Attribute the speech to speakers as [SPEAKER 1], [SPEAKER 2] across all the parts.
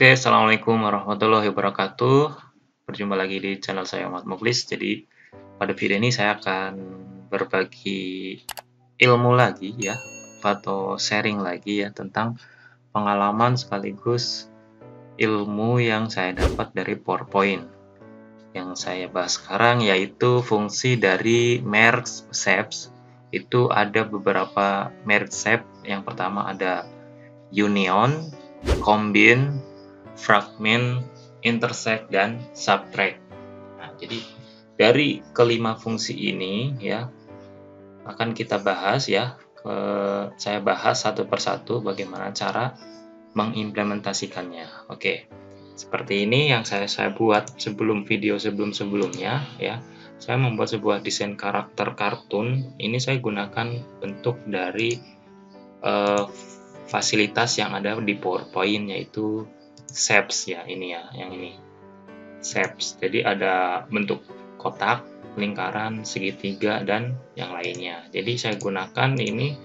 [SPEAKER 1] Oke, assalamualaikum warahmatullahi wabarakatuh. Berjumpa lagi di channel saya Ahmad Muklis. Jadi pada video ini saya akan berbagi ilmu lagi ya, atau sharing lagi ya tentang pengalaman sekaligus ilmu yang saya dapat dari PowerPoint. Yang saya bahas sekarang yaitu fungsi dari merge shapes. Itu ada beberapa merge shape. Yang pertama ada union, combine, fragment, intersect, dan subtract. Nah, jadi dari kelima fungsi ini ya akan kita bahas ya. Saya bahas satu persatu bagaimana cara mengimplementasikannya. Oke, seperti ini yang saya buat sebelum video sebelumnya ya. Saya membuat sebuah desain karakter kartun. Ini saya gunakan bentuk dari fasilitas yang ada di PowerPoint, yaitu shapes ya, ini ya, yang ini shapes. Jadi ada bentuk kotak, lingkaran, segitiga, dan yang lainnya. Jadi saya gunakan ini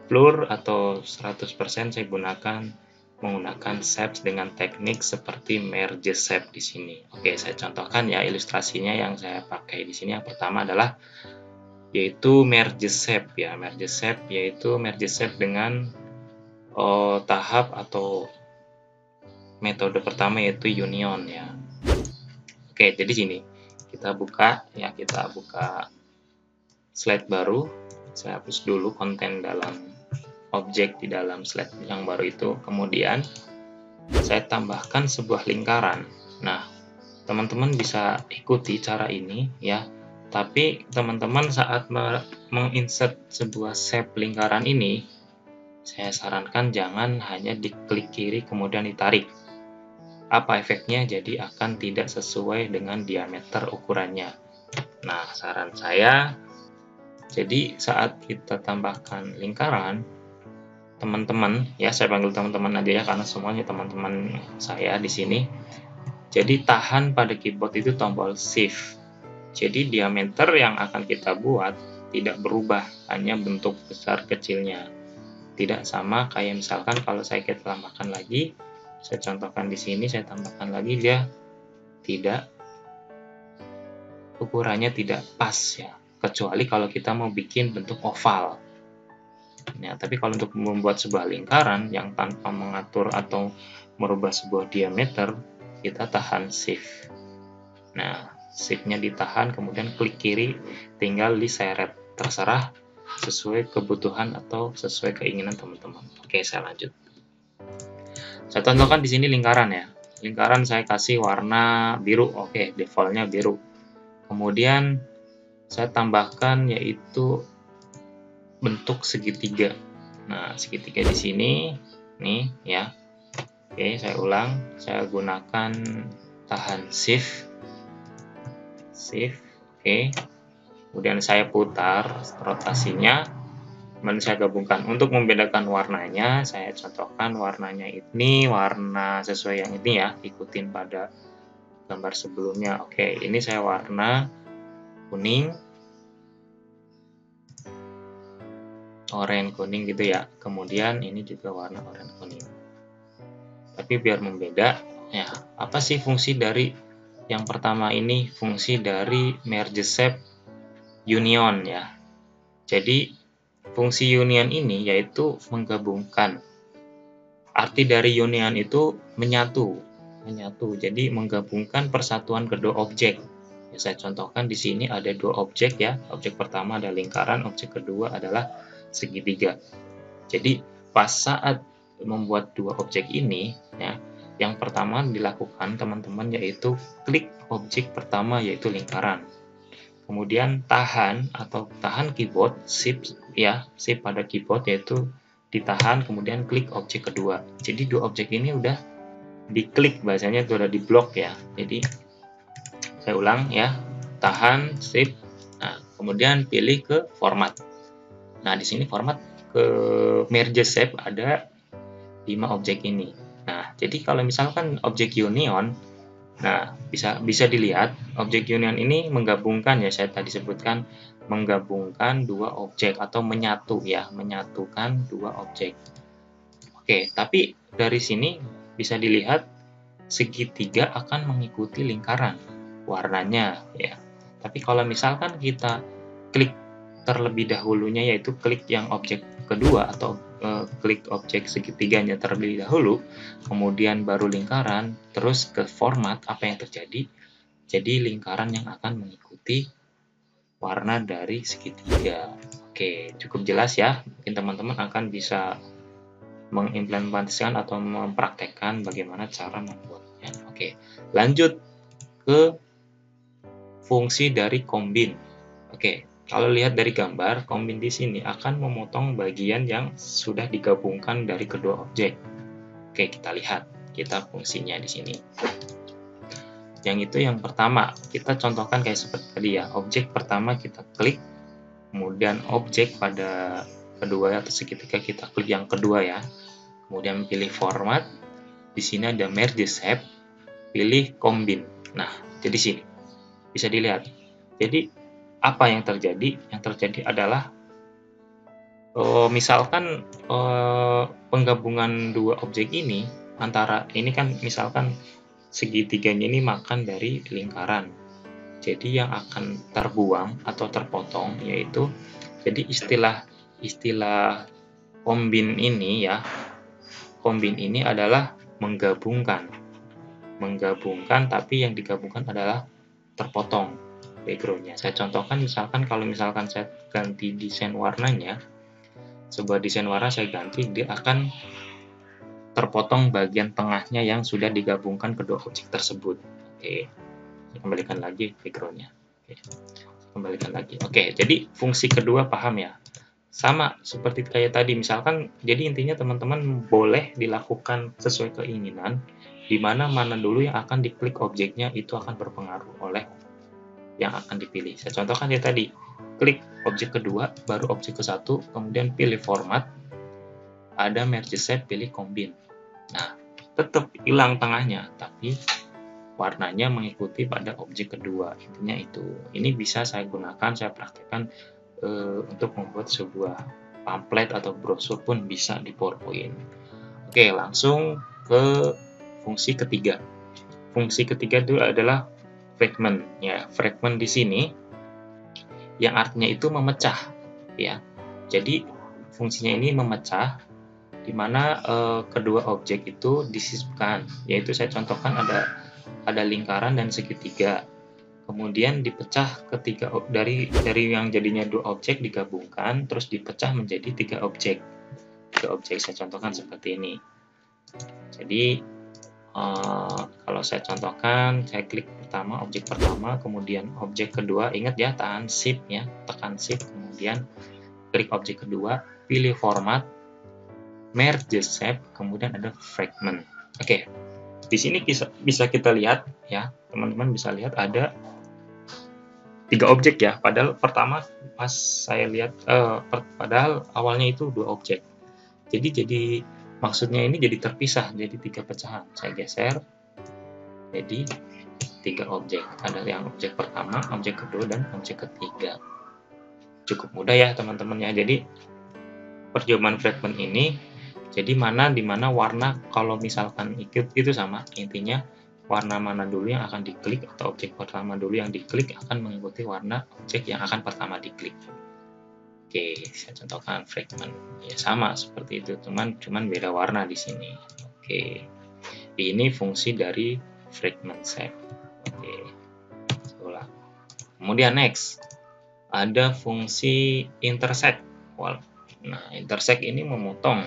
[SPEAKER 1] blur atau 100% saya menggunakan shapes dengan teknik seperti merge shape di sini. Oke, saya contohkan ya ilustrasinya yang saya pakai di sini. Yang pertama adalah yaitu merge shape ya. Merge shape yaitu merge shape dengan tahap atau metode pertama yaitu union ya. Oke, jadi sini kita buka slide baru. Saya hapus dulu konten dalam objek di dalam slide yang baru itu. Kemudian saya tambahkan sebuah lingkaran. Nah, teman-teman bisa ikuti cara ini ya. Tapi teman-teman saat menginsert sebuah shape lingkaran ini, saya sarankan jangan hanya diklik kiri kemudian ditarik. Apa efeknya? Jadi akan tidak sesuai dengan diameter ukurannya. Nah, saran saya, jadi saat kita tambahkan lingkaran, teman-teman ya, saya panggil teman-teman aja ya karena semuanya teman-teman saya di sini. Jadi tahan pada keyboard itu tombol Shift. Jadi diameter yang akan kita buat tidak berubah, hanya bentuk besar kecilnya. Tidak sama kayak misalkan kalau saya tambahkan lagi, saya contohkan di sini, saya tambahkan lagi, dia tidak, ukurannya tidak pas ya, kecuali kalau kita mau bikin bentuk oval ya. Tapi kalau untuk membuat sebuah lingkaran yang tanpa mengatur atau merubah sebuah diameter, kita tahan Shift. Nah, Shift-nya ditahan, kemudian klik kiri, tinggal diseret, terserah sesuai kebutuhan atau sesuai keinginan teman-teman. Oke, saya lanjut. Saya contohkan di sini lingkaran ya. Lingkaran saya kasih warna biru. Oke, defaultnya biru. Kemudian saya tambahkan yaitu bentuk segitiga. Nah, segitiga di sini nih ya. Oke, saya ulang. Saya gunakan tahan Shift. Oke. Kemudian saya putar rotasinya. Kemudian saya gabungkan. Untuk membedakan warnanya, saya contohkan warnanya ini warna sesuai yang ini ya, ikutin pada gambar sebelumnya. Oke, ini saya warna kuning, oranye kuning gitu ya. Kemudian ini juga warna oranye kuning. Tapi biar membeda, ya apa sih fungsi dari yang pertama ini? Fungsi dari merge shape union ya. Jadi fungsi union ini yaitu menggabungkan. Arti dari union itu menyatu. Jadi menggabungkan persatuan kedua objek. Ya, saya contohkan di sini ada dua objek ya. Objek pertama ada lingkaran, objek kedua adalah segitiga. Jadi pas saat membuat dua objek ini ya, yang pertama dilakukan teman-teman yaitu klik objek pertama yaitu lingkaran. Kemudian tahan keyboard shift ya, shift pada keyboard yaitu ditahan, kemudian klik objek kedua. Jadi dua objek ini udah diklik, bahasanya itu udah diblok ya. Jadi saya ulang ya, tahan shift, nah kemudian pilih ke format. Nah di sini format ke merge shape ada 5 objek ini. Nah jadi kalau misalkan objek union, nah bisa dilihat objek union ini menggabungkan ya, saya tadi sebutkan menggabungkan dua objek atau menyatukan dua objek. Oke, tapi dari sini bisa dilihat segitiga akan mengikuti lingkaran warnanya ya. Tapi kalau misalkan kita klik terlebih dahulunya, yaitu klik yang objek kedua atau klik objek segitiganya terlebih dahulu, kemudian baru lingkaran, terus ke format, apa yang terjadi? Jadi lingkaran yang akan mengikuti warna dari segitiga. Oke, cukup jelas ya. Mungkin teman-teman akan bisa mengimplementasikan atau mempraktekkan bagaimana cara membuatnya. Oke, lanjut ke fungsi dari combine. Oke, kalau lihat dari gambar, combine di sini akan memotong bagian yang sudah digabungkan dari kedua objek. Oke, kita lihat kita fungsinya di sini. Yang itu yang pertama, kita contohkan kayak seperti tadi ya. Objek pertama kita klik, kemudian objek pada kedua atau segitiga kita klik yang kedua ya. Kemudian pilih format. Di sini ada merge shape, pilih combine. Nah, jadi sini bisa dilihat. Jadi apa yang terjadi? Yang terjadi adalah misalkan penggabungan dua objek ini, antara ini kan misalkan segitiganya ini makan dari lingkaran. Jadi yang akan terbuang atau terpotong yaitu, jadi istilah combine ini ya. Combine ini adalah menggabungkan, tapi yang digabungkan adalah terpotong backgroundnya. Saya contohkan misalkan kalau misalkan saya ganti desain warnanya, sebuah desain warna saya ganti, dia akan terpotong bagian tengahnya yang sudah digabungkan kedua objek tersebut. Oke, saya kembalikan lagi backgroundnya. Oke, saya kembalikan lagi. Oke, jadi fungsi kedua paham ya? Sama seperti kayak tadi, misalkan, jadi intinya teman-teman boleh dilakukan sesuai keinginan, di mana dulu yang akan diklik objeknya itu akan berpengaruh oleh yang akan dipilih. Saya contohkan ya tadi, klik objek kedua, baru objek ke satu, kemudian pilih format, ada merge shape, pilih combine. Nah, tetap hilang tengahnya, tapi warnanya mengikuti pada objek kedua. Intinya itu. Ini bisa saya gunakan, saya praktekkan untuk membuat sebuah pamflet atau brosur pun bisa di PowerPoint. Oke, langsung ke fungsi ketiga. Fungsi ketiga itu adalah fragment. Ya, fragment di sini yang artinya itu memecah. Ya, jadi fungsinya ini memecah, di mana kedua objek itu disisipkan. Yaitu saya contohkan ada lingkaran dan segitiga. Kemudian dipecah dari yang jadinya dua objek digabungkan, terus dipecah menjadi tiga objek. Tiga objek saya contohkan seperti ini. Jadi kalau saya contohkan, saya klik pertama objek pertama, kemudian objek kedua, ingat ya, tekan shift ya, tekan shift, kemudian klik objek kedua, pilih format, merge shape, kemudian ada fragment. Oke, di sini bisa kita lihat ya, teman-teman bisa lihat ada tiga objek ya, padahal pertama pas saya lihat padahal awalnya itu dua objek. Jadi maksudnya ini jadi terpisah, jadi tiga pecahan. Saya geser, jadi tiga objek. Ada yang objek pertama, objek kedua, dan objek ketiga. Cukup mudah ya teman-teman ya. Jadi percobaan fragment ini, jadi di mana warna kalau misalkan itu sama, intinya warna mana dulu yang akan diklik atau objek pertama dulu yang diklik akan mengikuti warna objek yang akan pertama diklik. Oke, saya contohkan fragment. Ya sama seperti itu, cuman beda warna di sini. Oke. Ini fungsi dari fragment shape. Oke. Ulang. Kemudian next ada fungsi intersect. Nah, intersect ini memotong.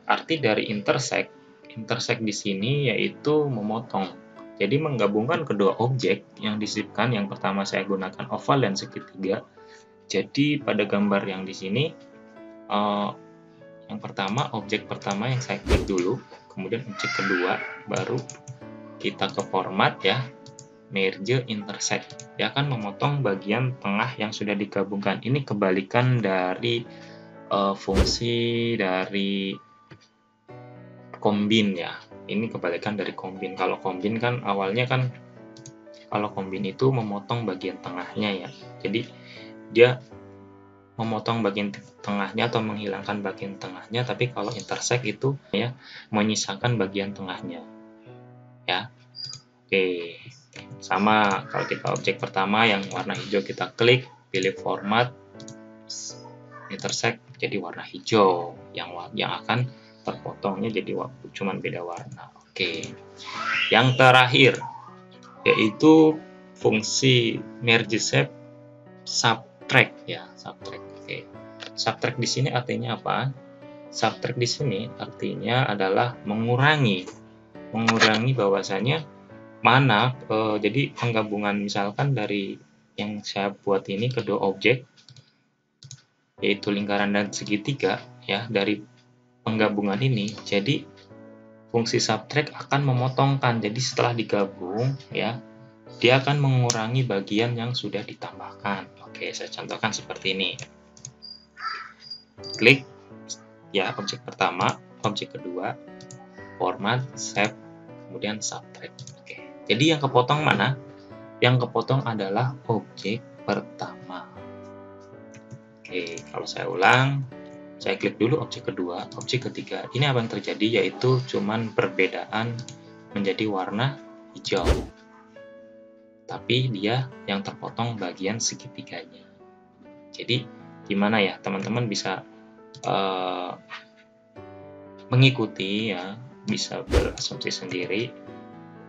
[SPEAKER 1] Arti dari intersect di sini yaitu memotong. Jadi menggabungkan kedua objek yang disisipkan. Yang pertama saya gunakan oval dan segitiga. Jadi pada gambar yang di sini, yang pertama objek pertama yang saya klik dulu, kemudian objek kedua, baru kita ke format ya, merge intersect. Dia akan memotong bagian tengah yang sudah digabungkan. Ini kebalikan dari fungsi dari combine ya. Ini kebalikan dari combine. Kalau combine kan awalnya kan, kalau combine itu memotong bagian tengahnya ya. Jadi dia memotong bagian tengahnya atau menghilangkan bagian tengahnya, tapi kalau intersect itu ya menyisakan bagian tengahnya. ya. Oke, sama kalau kita objek pertama yang warna hijau, kita klik, pilih format, intersect jadi warna hijau, yang akan terpotongnya jadi cuman beda warna. Oke, yang terakhir yaitu fungsi merge shape subtract ya, subtract. Oke, subtract di sini artinya apa? Subtract di sini artinya adalah mengurangi bahwasanya mana jadi penggabungan misalkan dari yang saya buat ini kedua objek yaitu lingkaran dan segitiga ya, dari penggabungan ini jadi fungsi subtract akan memotongkan. Jadi setelah digabung ya, dia akan mengurangi bagian yang sudah ditambahkan. Oke, saya contohkan seperti ini. Klik ya objek pertama, objek kedua, format, save, kemudian subtract. Oke. Jadi yang kepotong mana? Yang kepotong adalah objek pertama. Oke, kalau saya ulang, saya klik dulu objek kedua, objek ketiga. Ini apa yang terjadi? Yaitu cuman perbedaan menjadi warna hijau. Tapi dia yang terpotong bagian segitiganya. Jadi gimana ya, teman-teman bisa mengikuti ya, bisa berasumsi sendiri.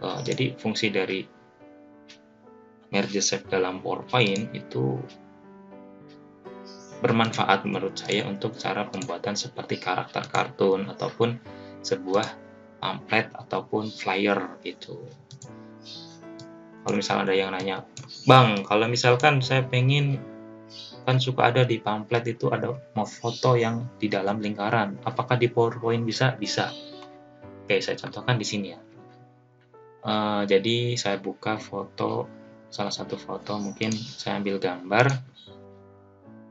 [SPEAKER 1] Jadi fungsi dari merge shape dalam PowerPoint itu bermanfaat menurut saya untuk cara pembuatan seperti karakter kartun ataupun sebuah pamflet ataupun flyer gitu. Kalau misalnya ada yang nanya, Bang, kalau misalkan saya pengen, kan suka ada di pamflet itu ada mau foto yang di dalam lingkaran, apakah di PowerPoint bisa? Bisa. Oke, saya contohkan di sini ya. Jadi saya buka foto, salah satu foto, mungkin saya ambil gambar.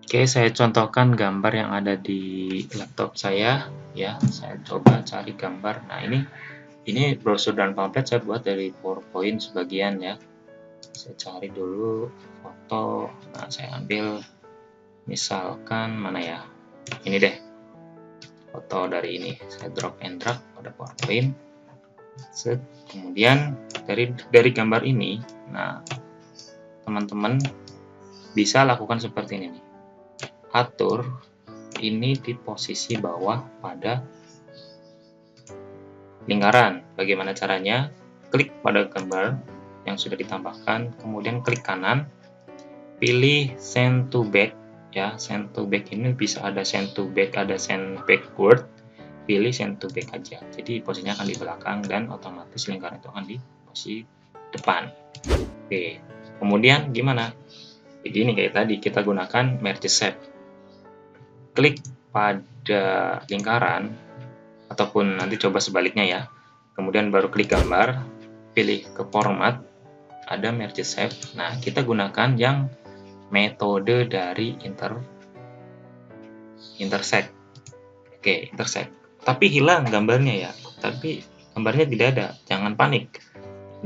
[SPEAKER 1] Oke, saya contohkan gambar yang ada di laptop saya ya. Saya coba cari gambar. Nah, ini brosur dan pamflet saya buat dari PowerPoint sebagian ya. Saya cari dulu foto. Nah, saya ambil misalkan mana ya? Ini deh. Foto dari ini. Saya drag and drag pada PowerPoint. Kemudian dari gambar ini, nah teman-teman bisa lakukan seperti ini nih. Atur ini di posisi bawah pada lingkaran. Bagaimana caranya? Klik pada gambar yang sudah ditambahkan, kemudian klik kanan, pilih send to back ya. Send to back ini bisa ada send to back, ada send backward. Pilih send to back aja. Jadi posisinya akan di belakang dan otomatis lingkaran itu akan di posisi depan. Oke. Kemudian gimana? Begini kayak tadi kita gunakan merge shape. Klik pada lingkaran ataupun nanti coba sebaliknya ya. Kemudian baru klik gambar, pilih ke format, ada merge shape. Nah, kita gunakan yang metode dari intersect. Oke, intersect. Tapi hilang gambarnya ya. Tapi gambarnya tidak ada. Jangan panik.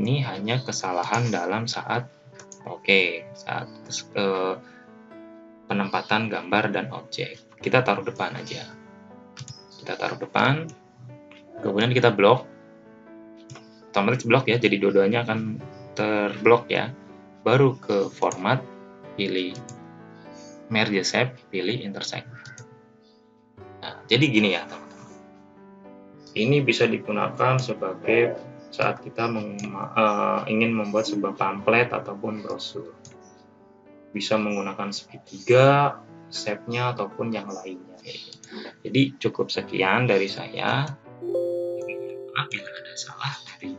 [SPEAKER 1] Ini hanya kesalahan dalam saat penempatan gambar dan objek. Kita taruh depan aja. Kita taruh depan. Kemudian kita blok. Otomatis blok ya. Jadi dua-duanya akan terblok ya. Baru ke format, pilih merge shape, pilih intersect. Nah, jadi gini ya teman-teman. Ini bisa digunakan sebagai saat kita ingin membuat sebuah pamflet ataupun brosur. Bisa menggunakan segitiga, shape-nya ataupun yang lainnya. Jadi cukup sekian dari saya. Bila ada salah dari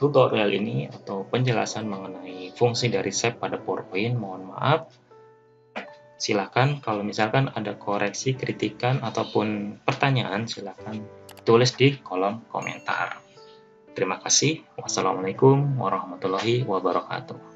[SPEAKER 1] tutorial ini atau penjelasan mengenai fungsi dari shape pada PowerPoint, mohon maaf. Silakan kalau misalkan ada koreksi, kritikan, ataupun pertanyaan, silakan tulis di kolom komentar. Terima kasih. Wassalamualaikum warahmatullahi wabarakatuh.